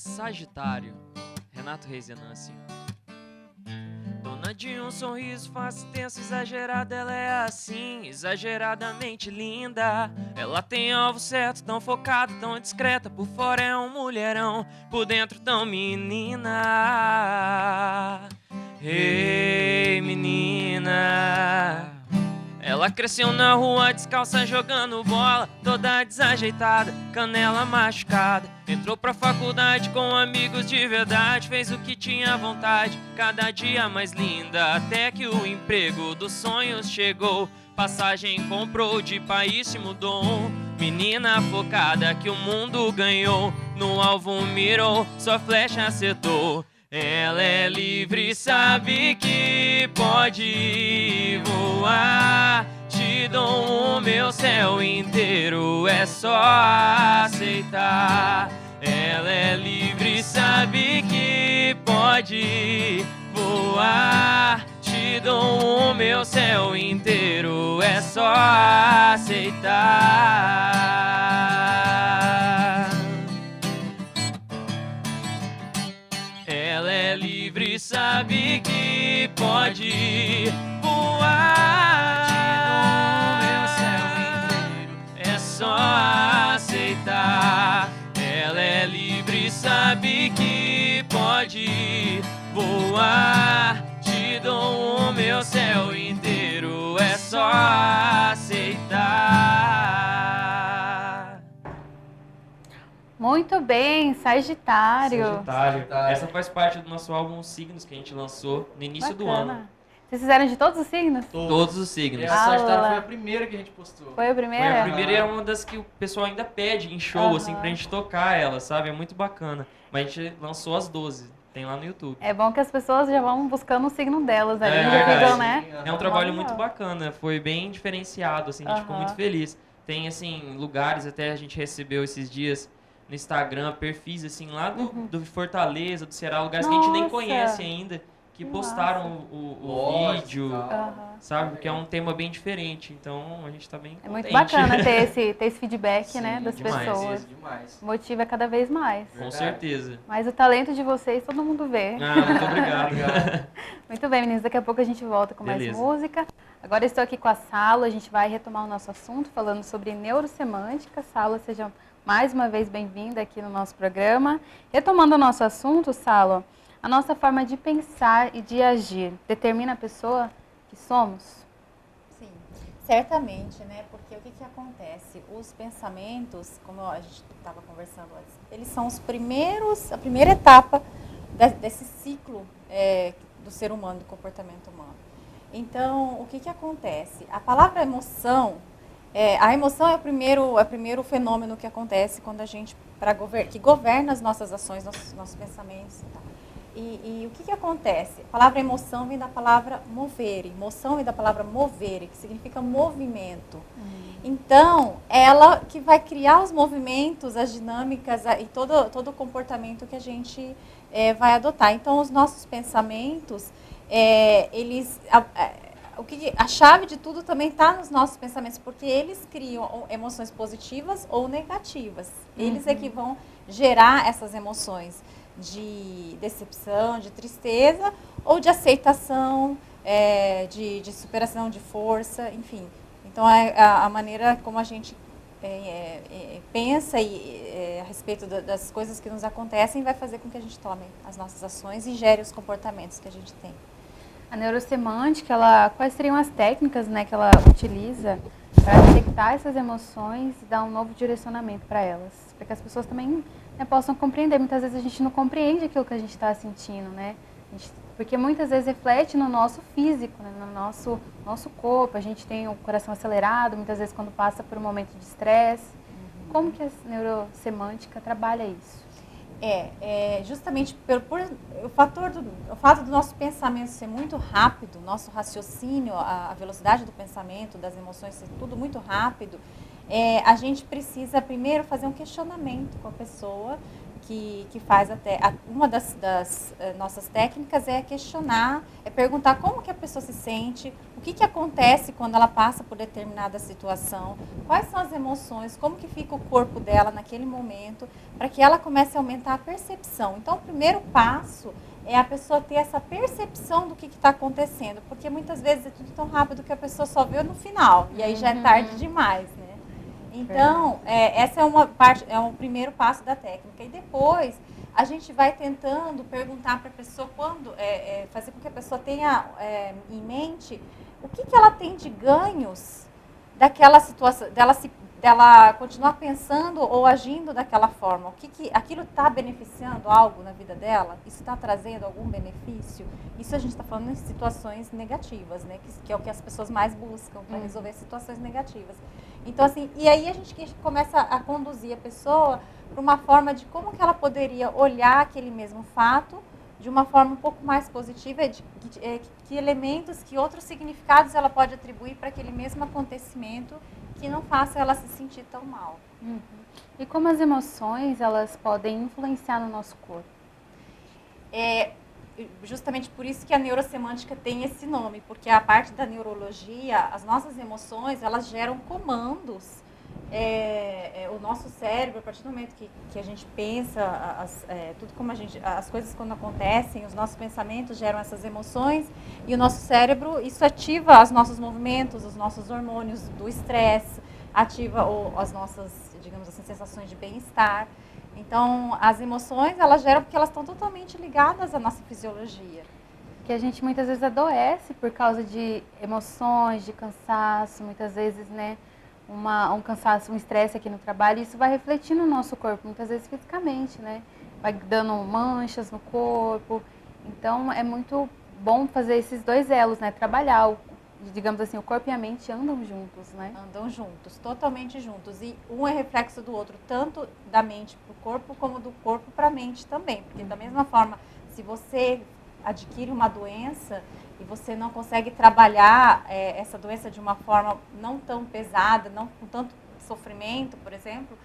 Sagitário, Renato Reis Venâncio. Dona de um sorriso fácil, tenso, exagerado, ela é assim, exageradamente linda. Ela tem alvo certo, tão focado, tão discreta, por fora é um mulherão, por dentro tão menina. Ei, menina. Ela cresceu na rua descalça jogando bola, toda desajeitada, canela machucada. Entrou pra faculdade com amigos de verdade, fez o que tinha vontade, cada dia mais linda, até que o emprego dos sonhos chegou. Passagem comprou, de país se mudou. Menina focada que o mundo ganhou, no alvo mirou, sua flecha acertou. Ela é livre, sabe que pode voar. Te dou o meu céu inteiro, é só aceitar. Ela é livre, sabe que pode voar. Te dou o meu céu inteiro, é só aceitar. Ela é livre, sabe que pode voar. Te dou o meu céu inteiro, é só aceitar. Ela é livre, sabe que pode voar. Te dou o meu céu inteiro, é só aceitar. Muito bem, Sagitário. Sagitário. Essa faz parte do nosso álbum Signos que a gente lançou no início do ano. Vocês fizeram de todos os signos? Todos os signos. E a Sagitário foi a primeira que a gente postou. Foi a primeira? Foi a primeira e é uma das que o pessoal ainda pede em show, assim, pra gente tocar ela, sabe? É muito bacana. Mas a gente lançou as 12, tem lá no YouTube. É bom que as pessoas já vão buscando o signo delas ali, já verdade. ficam, né? É um trabalho muito bacana, foi bem diferenciado, assim, a gente ficou muito feliz. Tem, assim, lugares, até a gente recebeu esses dias no Instagram, perfis, assim, lá do Fortaleza, do Ceará, lugares que a gente nem conhece ainda, que postaram o vídeo, sabe? Porque é um tema bem diferente, então a gente tá bem contente. É muito bacana ter esse feedback, Sim, né, das demais, pessoas. Demais. Motiva cada vez mais. Com certeza. Mas o talento de vocês todo mundo vê. Ah, muito obrigado. Muito bem, meninos, daqui a pouco a gente volta com mais música. Agora eu estou aqui com a Salo, a gente vai retomar o nosso assunto falando sobre neurosemântica. Salo, seja mais uma vez bem-vinda aqui no nosso programa. Retomando o nosso assunto, Salo, a nossa forma de pensar e de agir determina a pessoa que somos? Sim, certamente, né? Porque o que acontece? Os pensamentos, como a gente estava conversando antes, eles são a primeira etapa desse ciclo do ser humano, do comportamento humano. Então, o que acontece? A palavra emoção, a emoção é o primeiro fenômeno que acontece quando a gente, que governa as nossas ações, nossos pensamentos e tal. E o que acontece? A palavra emoção vem da palavra movere. Emoção vem da palavra movere, que significa movimento. Então, ela que vai criar os movimentos, as dinâmicas e todo o comportamento que a gente vai adotar. Então, os nossos pensamentos, a chave de tudo também está nos nossos pensamentos, porque eles criam emoções positivas ou negativas. Eles é que vão gerar essas emoções de decepção, de tristeza, ou de aceitação, de superação, de força, enfim. Então, a maneira como a gente pensa a respeito das coisas que nos acontecem vai fazer com que a gente tome as nossas ações e gere os comportamentos que a gente tem. A neurosemântica, quais seriam as técnicas, né, que ela utiliza para detectar essas emoções e dar um novo direcionamento para elas? Para que as pessoas também, né, possam compreender. Muitas vezes a gente não compreende aquilo que a gente está sentindo, né? Porque muitas vezes reflete no nosso físico, né, no nosso corpo. A gente tem o coração acelerado, muitas vezes quando passa por um momento de estresse. Como que a neurosemântica trabalha isso? Justamente o fato do nosso pensamento ser muito rápido, nosso raciocínio, a velocidade do pensamento, das emoções ser tudo muito rápido, a gente precisa primeiro fazer um questionamento com a pessoa que faz até, uma das nossas técnicas é questionar, é perguntar como que a pessoa se sente, o que acontece quando ela passa por determinada situação, quais são as emoções, como que fica o corpo dela naquele momento, para que ela comece a aumentar a percepção. Então, o primeiro passo é a pessoa ter essa percepção do que está acontecendo, porque muitas vezes é tudo tão rápido que a pessoa só vê no final, e aí já é tarde demais, né? Então, essa é uma parte, é um primeiro passo da técnica. E depois, a gente vai tentando perguntar para a pessoa, fazer com que a pessoa tenha em mente o que ela tem de ganhos daquela situação, dela continuar pensando ou agindo daquela forma. Aquilo está beneficiando algo na vida dela? Isso está trazendo algum benefício? Isso a gente está falando em situações negativas, né? Que é o que as pessoas mais buscam para resolver situações negativas. Então, assim, e aí a gente começa a conduzir a pessoa para uma forma de como que ela poderia olhar aquele mesmo fato de uma forma um pouco mais positiva, que elementos, que outros significados ela pode atribuir para aquele mesmo acontecimento que não faça ela se sentir tão mal. Uhum. E como as emoções, elas podem influenciar no nosso corpo? Justamente por isso que a neurosemântica tem esse nome, porque a parte da neurologia, as nossas emoções, elas geram comandos. O nosso cérebro, a partir do momento que a gente pensa, tudo como as coisas quando acontecem, os nossos pensamentos geram essas emoções, e o nosso cérebro, isso ativa os nossos movimentos, os nossos hormônios do estresse, ativa as nossas, digamos assim, sensações de bem-estar. Então, as emoções, elas geram porque elas estão totalmente ligadas à nossa fisiologia. Que a gente muitas vezes adoece por causa de emoções, de cansaço, muitas vezes, né, um cansaço, um estresse aqui no trabalho, e isso vai refletir no nosso corpo, muitas vezes fisicamente, né, vai dando manchas no corpo. Então, é muito bom fazer esses dois elos, né, trabalhar, digamos assim, o corpo e a mente andam juntos, né? Andam juntos, totalmente juntos. E um é reflexo do outro, tanto da mente para o corpo, como do corpo para a mente também. Porque da mesma forma, se você adquire uma doença e você não consegue trabalhar essa doença de uma forma não tão pesada, não com tanto sofrimento, por exemplo,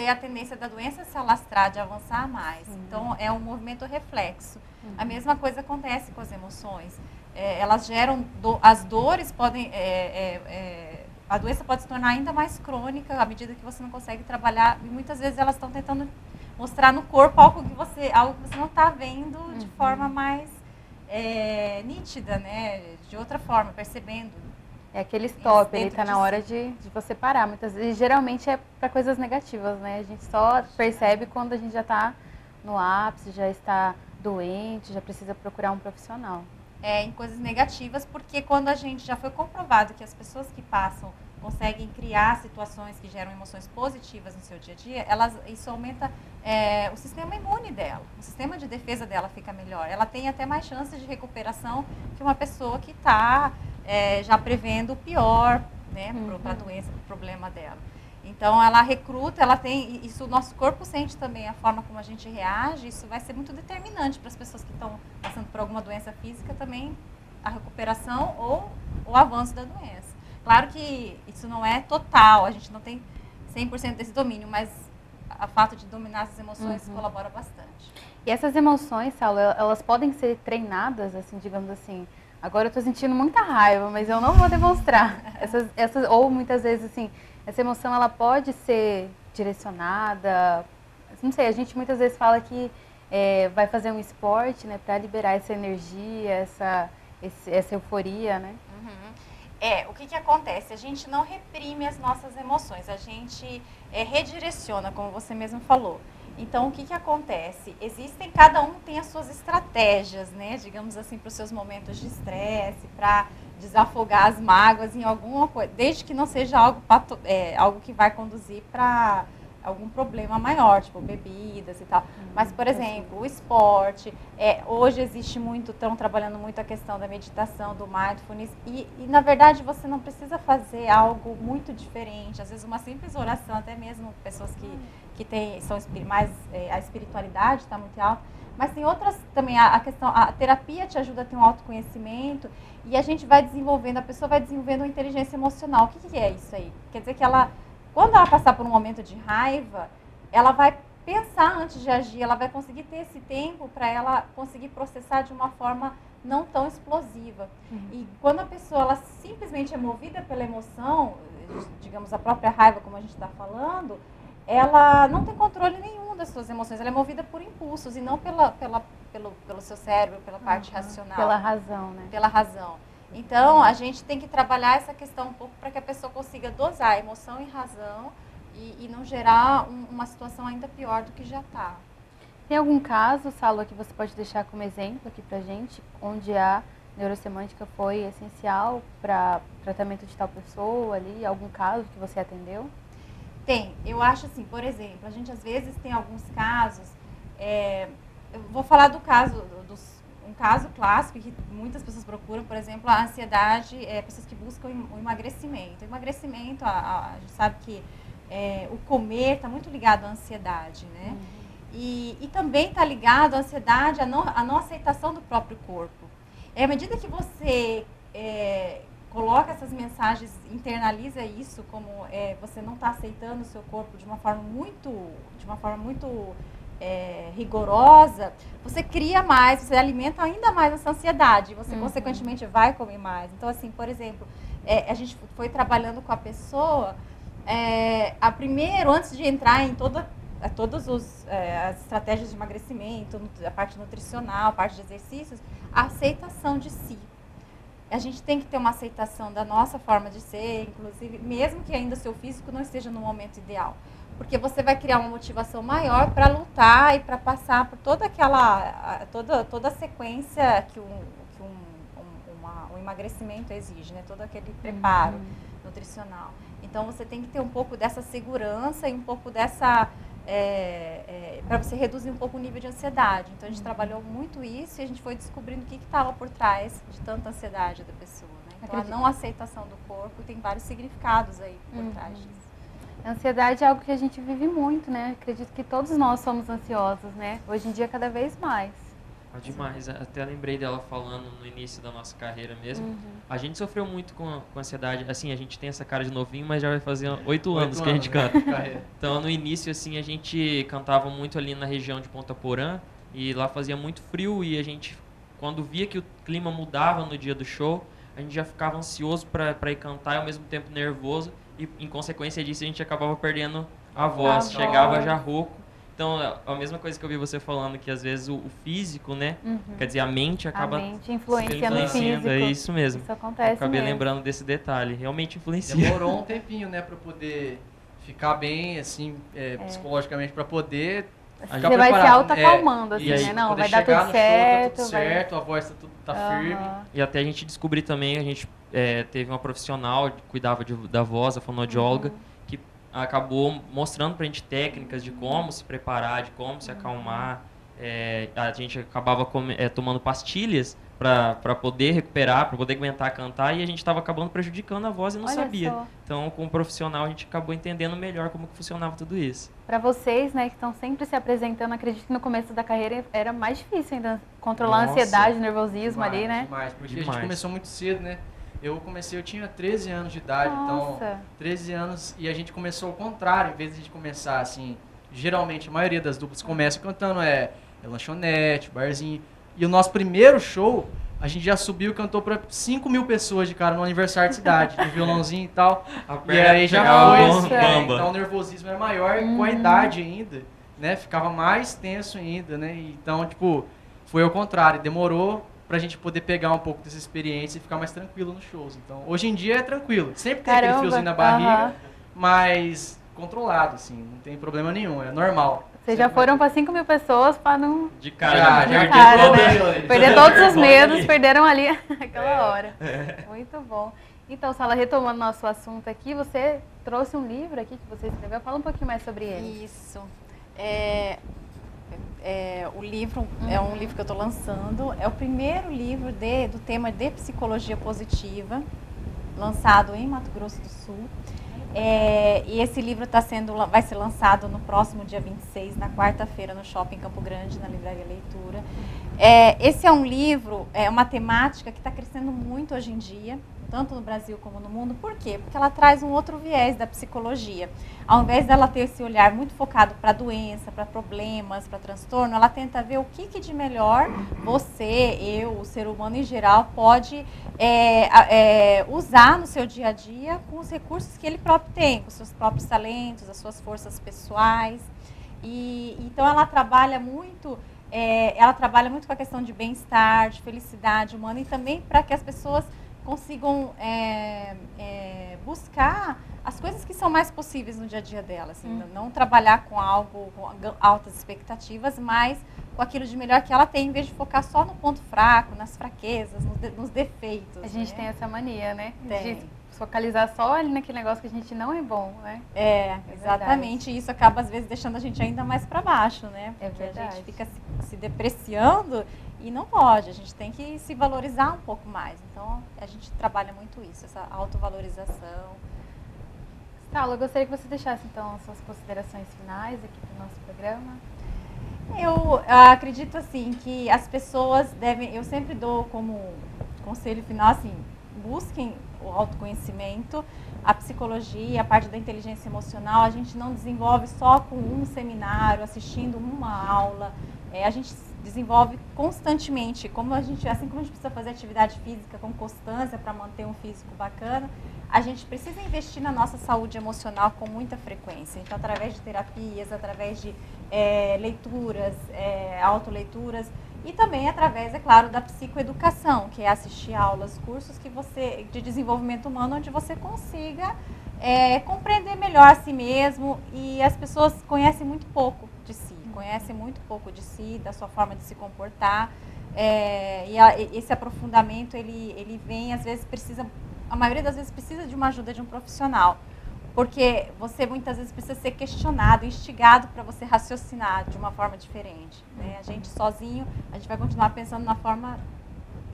a tendência da doença é se alastrar, de avançar mais. Então, é um movimento reflexo. A mesma coisa acontece com as emoções. Elas geram, as dores podem, a doença pode se tornar ainda mais crônica à medida que você não consegue trabalhar, e muitas vezes elas estão tentando mostrar no corpo algo que você não está vendo de forma mais nítida, né? De outra forma, percebendo. É aquele stop, ele está na hora de você parar. Muitas vezes, geralmente é para coisas negativas, né? A gente só percebe quando a gente já está no ápice, já está doente, já precisa procurar um profissional. Em coisas negativas, porque quando a gente já foi comprovado que as pessoas que passam conseguem criar situações que geram emoções positivas no seu dia a dia, isso aumenta o sistema imune dela, o sistema de defesa dela fica melhor. Ela tem até mais chances de recuperação que uma pessoa que está já prevendo o pior, né, para a doença, para o problema dela. Então, ela recruta, ela tem, isso o nosso corpo sente também, a forma como a gente reage, isso vai ser muito determinante para as pessoas que estão passando por alguma doença física também, a recuperação ou o avanço da doença. Claro que isso não é total, a gente não tem 100% desse domínio, mas o fato de dominar essas emoções colabora bastante. E essas emoções, Saulo, elas podem ser treinadas, assim, digamos assim, agora eu estou sentindo muita raiva, mas eu não vou demonstrar. Ou muitas vezes, assim, essa emoção, ela pode ser direcionada, não sei, a gente muitas vezes fala que vai fazer um esporte, né, para liberar essa energia, essa euforia, né? O que acontece? A gente não reprime as nossas emoções, a gente redireciona, como você mesmo falou. Então, o que acontece? Cada um tem as suas estratégias, né, digamos assim, para os seus momentos de estresse, para desafogar as mágoas em alguma coisa, desde que não seja algo que vai conduzir para algum problema maior, tipo bebidas e tal. Mas, por exemplo, o esporte, hoje existe estão trabalhando muito a questão da meditação, do mindfulness, e na verdade você não precisa fazer algo muito diferente. Às vezes uma simples oração, até mesmo pessoas que são mais, a espiritualidade está muito alta, mas tem outras também, a terapia te ajuda a ter um autoconhecimento, e a gente vai desenvolvendo, a pessoa vai desenvolvendo uma inteligência emocional. O que é isso aí? Quer dizer que quando ela passar por um momento de raiva, ela vai pensar antes de agir, ela vai conseguir ter esse tempo para ela conseguir processar de uma forma não tão explosiva. E quando a pessoa ela simplesmente é movida pela emoção, digamos a própria raiva, como a gente está falando, ela não tem controle nenhum das suas emoções, ela é movida por impulsos e não pelo seu cérebro, pela parte racional. Pela razão, né? Pela razão. Então, a gente tem que trabalhar essa questão um pouco para que a pessoa consiga dosar emoção e razão e não gerar uma situação ainda pior do que já está. Tem algum caso, Salo, que você pode deixar como exemplo aqui pra gente, onde a neurosemântica foi essencial para tratamento de tal pessoa ali? Algum caso que você atendeu? Tem. Eu acho assim, por exemplo, a gente às vezes tem alguns casos, eu vou falar do caso, um caso clássico que muitas pessoas procuram, por exemplo, a ansiedade, pessoas que buscam o emagrecimento. O emagrecimento, a gente sabe que o comer está muito ligado à ansiedade, né? E também está ligado à ansiedade, à não aceitação do próprio corpo. À medida que você coloca essas mensagens, internaliza isso como você não está aceitando o seu corpo de uma forma muito rigorosa, você cria mais, você alimenta ainda mais essa ansiedade, você consequentemente vai comer mais. Então, assim, por exemplo, a gente foi trabalhando com a pessoa, primeiro, antes de entrar em todas as estratégias de emagrecimento, a parte nutricional, a parte de exercícios, a aceitação de si. A gente tem que ter uma aceitação da nossa forma de ser, inclusive, mesmo que ainda o seu físico não esteja no momento ideal. Porque você vai criar uma motivação maior para lutar e para passar por toda toda a sequência que o emagrecimento exige, né? Todo aquele preparo nutricional. Então, você tem que ter um pouco dessa segurança e um pouco dessa... para você reduzir um pouco o nível de ansiedade. Então, a gente trabalhou muito isso e a gente foi descobrindo o que estava por trás de tanta ansiedade da pessoa, né? Então, a não aceitação do corpo tem vários significados aí por trás disso. A ansiedade é algo que a gente vive muito, né? Acredito que todos nós somos ansiosos, né? Hoje em dia, cada vez mais. Demais, até lembrei dela falando no início da nossa carreira mesmo. A gente sofreu muito com ansiedade, assim, a gente tem essa cara de novinho, mas já vai fazer 8 anos que a gente canta. Então, no início, assim, a gente cantava muito ali na região de Ponta Porã, e lá fazia muito frio, e a gente, quando via que o clima mudava no dia do show, a gente já ficava ansioso para ir cantar e ao mesmo tempo nervoso, e em consequência disso a gente acabava perdendo a voz, chegava já rouco. Então, a mesma coisa que eu vi você falando, que às vezes o físico, né? Quer dizer, a mente acaba... A mente influencia no físico. É isso mesmo. Isso acontece mesmo. Acabei lembrando desse detalhe. Realmente influencia. Demorou um tempinho, né? Pra poder ficar bem, assim, psicologicamente, pra poder ficar Você vai se auto-acalmando, assim, aí, né? Não, vai dar tudo certo. Show, tá tudo certo, a voz tá firme. E até a gente descobrir também, a gente teve uma profissional que cuidava da voz, a fonoaudióloga, que acabou mostrando pra gente técnicas de como se preparar, de como se acalmar. A gente acabava tomando pastilhas para poder recuperar, para poder aguentar cantar, e a gente estava acabando prejudicando a voz e não sabia. Só. Então, com o profissional, a gente acabou entendendo melhor como que funcionava tudo isso. Para vocês, né, que estão sempre se apresentando, acredito que no começo da carreira era mais difícil ainda controlar a ansiedade, o nervosismo ali, né? Demais, porque a gente começou muito cedo, né? Eu tinha 13 anos de idade, então 13 anos, e a gente começou ao contrário, em vez de a gente começar assim, geralmente a maioria das duplas começa cantando lanchonete, barzinho, e o nosso primeiro show, a gente já subiu e cantou para 5 mil pessoas de cara no aniversário de cidade, de violãozinho e tal, e aí já foi, então o nervosismo era maior, e com a idade ainda, né, ficava mais tenso ainda, né, então, tipo, foi ao contrário, demorou pra gente poder pegar um pouco dessa experiência e ficar mais tranquilo nos shows. Então, hoje em dia é tranquilo. Sempre tem aquele friozinho na barriga, mas controlado, assim, não tem problema nenhum, é normal. Vocês já foram para 5 mil pessoas para não... De cara, perder todos os medos, perderam ali aquela hora. Muito bom. Então, Sala, retomando nosso assunto aqui, você trouxe um livro aqui que você escreveu. Fala um pouquinho mais sobre ele. Isso. O livro é um livro que eu estou lançando. É o primeiro livro do tema de psicologia positiva, lançado em Mato Grosso do Sul. E esse livro vai ser lançado no próximo dia 26, na quarta-feira, no Shopping Campo Grande, na Livraria Leitura. Esse é um livro, uma temática que está crescendo muito hoje em dia. tanto no Brasil como no mundo. Por quê? Porque ela traz um outro viés da psicologia. Ao invés dela ter esse olhar muito focado para doença, para problemas, para transtorno, ela tenta ver o que de melhor você, eu, o ser humano em geral, pode usar no seu dia a dia com os recursos que ele próprio tem, com os seus próprios talentos, as suas forças pessoais. Então ela trabalha muito com a questão de bem-estar, de felicidade humana e também para que as pessoas consigam buscar as coisas que são mais possíveis no dia a dia delas. Assim, não trabalhar com algo, com altas expectativas, mas com aquilo de melhor que ela tem, em vez de focar só no ponto fraco, nas fraquezas, nos defeitos. A gente tem essa mania, né? Tem. De focalizar só ali naquele negócio que a gente não é bom, né? Exatamente. E isso acaba, às vezes, deixando a gente ainda mais para baixo, né? Porque a gente fica se depreciando e não pode. A gente tem que se valorizar um pouco mais. Então, a gente trabalha muito isso, essa autovalorização. Saulo, eu gostaria que você deixasse, então, as suas considerações finais aqui para o nosso programa. Eu acredito, assim, que as pessoas devem... Eu sempre dou como conselho final, assim, busquem o autoconhecimento, a psicologia, a parte da inteligência emocional, a gente não desenvolve só com um seminário, assistindo uma aula, a gente desenvolve constantemente, assim como a gente precisa fazer atividade física com constância para manter um físico bacana, a gente precisa investir na nossa saúde emocional com muita frequência. Então, através de terapias, através de leituras, autoleituras, e também através, é claro, da psicoeducação, que é assistir aulas, cursos de desenvolvimento humano, onde você consiga compreender melhor a si mesmo. E as pessoas conhecem muito pouco de si, da sua forma de se comportar. Esse aprofundamento, ele vem, às vezes, a maioria das vezes precisa de uma ajuda de um profissional. Porque você muitas vezes precisa ser questionado, instigado para você raciocinar de uma forma diferente. Né? A gente sozinho, a gente vai continuar pensando de uma forma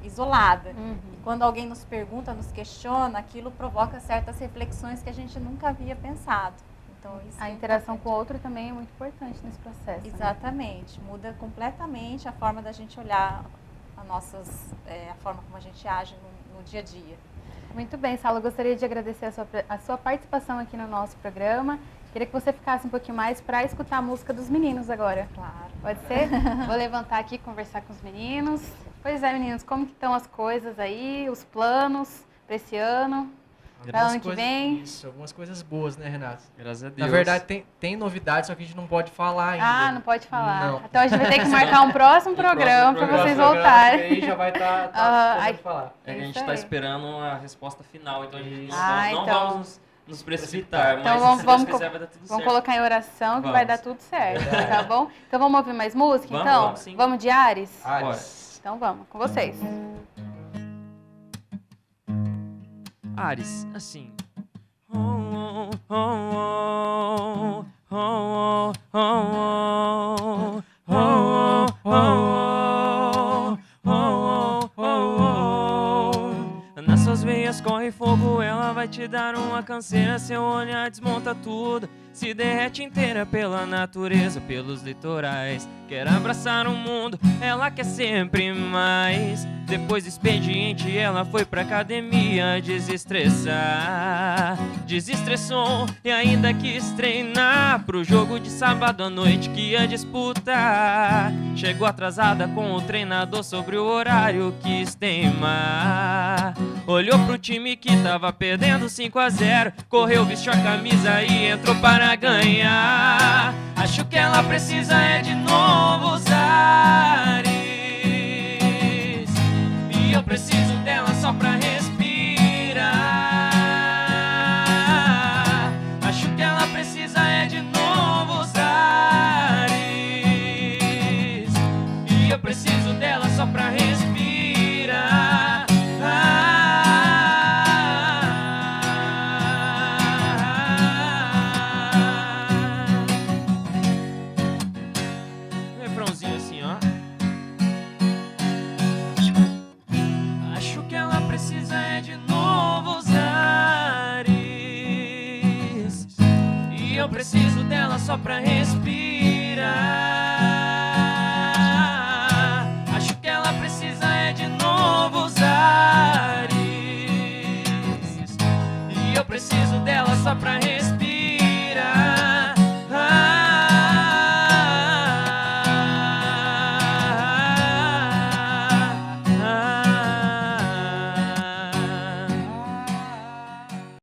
isolada. E quando alguém nos pergunta, nos questiona, aquilo provoca certas reflexões que a gente nunca havia pensado. Então, isso a interação com o outro também é muito importante nesse processo. Exatamente. Né? Muda completamente a forma da gente olhar a forma como a gente age no dia a dia. Muito bem, Saulo, eu gostaria de agradecer a sua participação aqui no nosso programa. Queria que você ficasse um pouquinho mais para escutar a música dos meninos agora. Claro. Pode ser? Vou levantar aqui e conversar com os meninos. Pois é, meninos, como que estão as coisas aí, os planos para esse ano? Para ano que vem? Isso, algumas coisas boas, né, Renato? Graças a Deus. Na verdade, tem novidades, só que a gente não pode falar ainda. Não pode falar. Não. Então a gente vai ter que marcar um próximo programa para vocês voltarem. Aí já vai estar podendo falar. A gente está esperando a resposta final, então a gente não então vamos nos precipitar, então mas se Deus quiser vai dar tudo certo. Vamos colocar em oração que vai dar tudo certo, tá bom? Então vamos ouvir mais música, então? Vamos, sim. Vamos de Ares? Ares. Então vamos, com vocês. Ares, assim. Nas suas veias corre fogo, ela vai te dar uma canseira. Seu olhar desmonta tudo, se derrete inteira pela natureza, pelos litorais. Quer abraçar o mundo, ela quer sempre mais. Depois do expediente, ela foi pra academia desestressar. Desestressou e ainda quis treinar pro jogo de sábado à noite que ia disputar. Chegou atrasada com o treinador sobre o horário, quis teimar. Olhou pro time que tava perdendo 5-0, correu, vestiu a camisa e entrou para ganhar. Acho que ela precisa de novos ares, e eu preciso dela só pra respirar. Acho que ela precisa de novos ares, e eu preciso dela só pra respirar. Refrãozinho assim, ó. Acho que ela precisa de novos ares, e eu preciso dela só pra respirar.